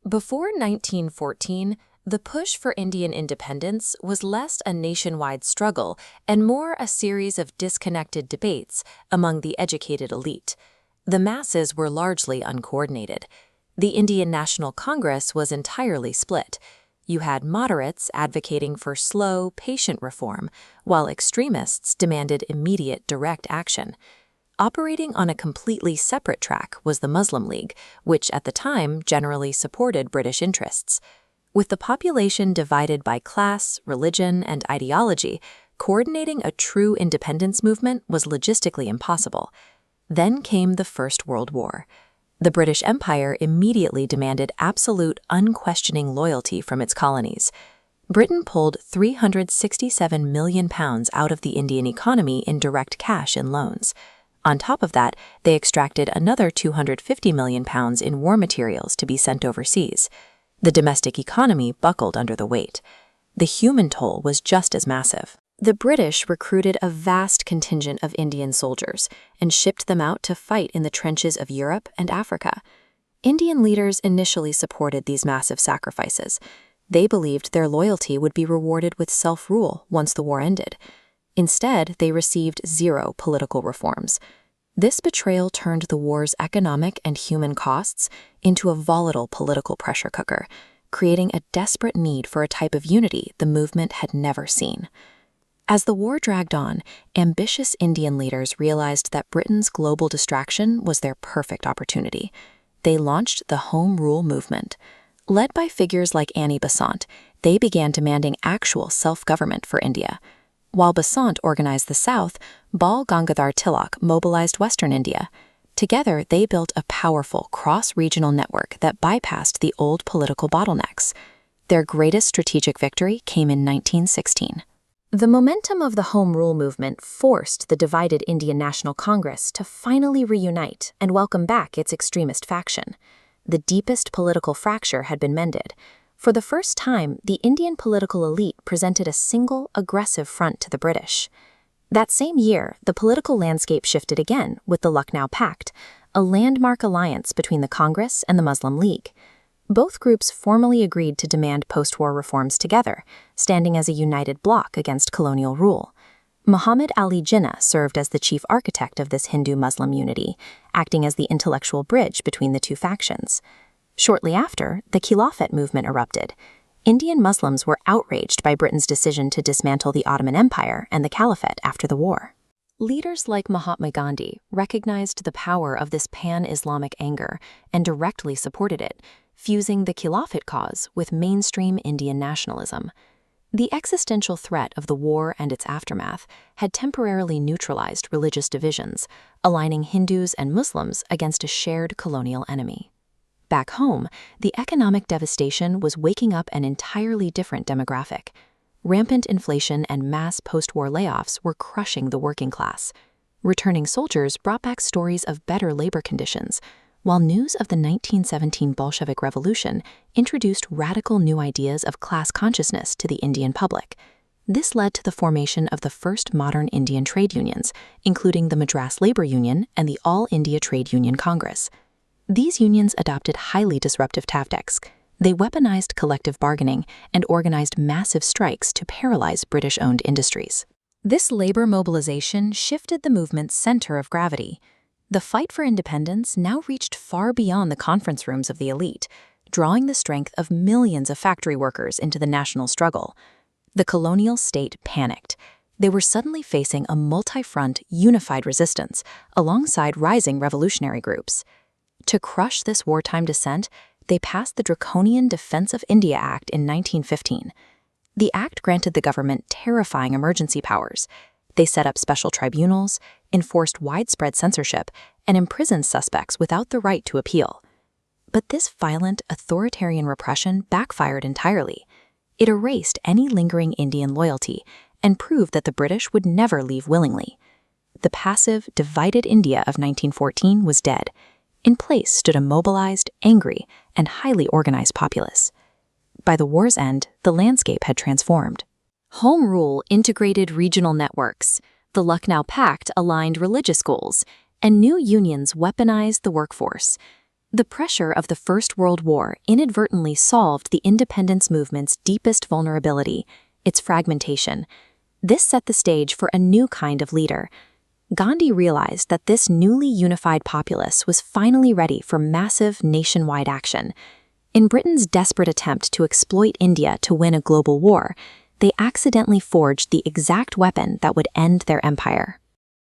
Before 1914, the push for Indian independence was less a nationwide struggle and more a series of disconnected debates among the educated elite. The masses were largely uncoordinated. The Indian National Congress was entirely split. You had moderates advocating for slow, patient reform, while extremists demanded immediate, direct action. Operating on a completely separate track was the Muslim League, which at the time generally supported British interests. With the population divided by class, religion, and ideology, coordinating a true independence movement was logistically impossible. Then came the First World War. The British Empire immediately demanded absolute, unquestioning loyalty from its colonies. Britain pulled £367 million out of the Indian economy in direct cash and loans. On top of that, they extracted another £250 million in war materials to be sent overseas. The domestic economy buckled under the weight. The human toll was just as massive. The British recruited a vast contingent of Indian soldiers and shipped them out to fight in the trenches of Europe and Africa. Indian leaders initially supported these massive sacrifices. They believed their loyalty would be rewarded with self-rule once the war ended. Instead, they received zero political reforms. This betrayal turned the war's economic and human costs into a volatile political pressure cooker, creating a desperate need for a type of unity the movement had never seen. As the war dragged on, ambitious Indian leaders realized that Britain's global distraction was their perfect opportunity. They launched the Home Rule movement. Led by figures like Annie Besant, they began demanding actual self-government for India. While Besant organized the South, Bal Gangadhar Tilak mobilized Western India. Together, they built a powerful cross-regional network that bypassed the old political bottlenecks. Their greatest strategic victory came in 1916. The momentum of the Home Rule movement forced the divided Indian National Congress to finally reunite and welcome back its extremist faction. The deepest political fracture had been mended. For the first time, the Indian political elite presented a single, aggressive front to the British. That same year, the political landscape shifted again with the Lucknow Pact, a landmark alliance between the Congress and the Muslim League. Both groups formally agreed to demand post-war reforms together, standing as a united bloc against colonial rule. Muhammad Ali Jinnah served as the chief architect of this Hindu-Muslim unity, acting as the intellectual bridge between the two factions. Shortly after, the Khilafat movement erupted. Indian Muslims were outraged by Britain's decision to dismantle the Ottoman Empire and the Caliphate after the war. Leaders like Mahatma Gandhi recognized the power of this pan-Islamic anger and directly supported it, fusing the Khilafat cause with mainstream Indian nationalism. The existential threat of the war and its aftermath had temporarily neutralized religious divisions, aligning Hindus and Muslims against a shared colonial enemy. Back home, the economic devastation was waking up an entirely different demographic. Rampant inflation and mass post-war layoffs were crushing the working class. Returning soldiers brought back stories of better labor conditions, while news of the 1917 Bolshevik Revolution introduced radical new ideas of class consciousness to the Indian public. This led to the formation of the first modern Indian trade unions, including the Madras Labor Union and the All India Trade Union Congress. These unions adopted highly disruptive tactics. They weaponized collective bargaining and organized massive strikes to paralyze British-owned industries. This labor mobilization shifted the movement's center of gravity. The fight for independence now reached far beyond the conference rooms of the elite, drawing the strength of millions of factory workers into the national struggle. The colonial state panicked. They were suddenly facing a multi-front, unified resistance alongside rising revolutionary groups. To crush this wartime dissent, they passed the draconian Defense of India Act in 1915. The act granted the government terrifying emergency powers. They set up special tribunals, enforced widespread censorship, and imprisoned suspects without the right to appeal. But this violent, authoritarian repression backfired entirely. It erased any lingering Indian loyalty and proved that the British would never leave willingly. The passive, divided India of 1914 was dead. In place stood a mobilized, angry, and highly organized populace. By the war's end, the landscape had transformed. Home Rule integrated regional networks, the Lucknow Pact aligned religious goals, and new unions weaponized the workforce. The pressure of the First World War inadvertently solved the independence movement's deepest vulnerability, its fragmentation. This set the stage for a new kind of leader. Gandhi realized that this newly unified populace was finally ready for massive nationwide action. In Britain's desperate attempt to exploit India to win a global war, they accidentally forged the exact weapon that would end their empire.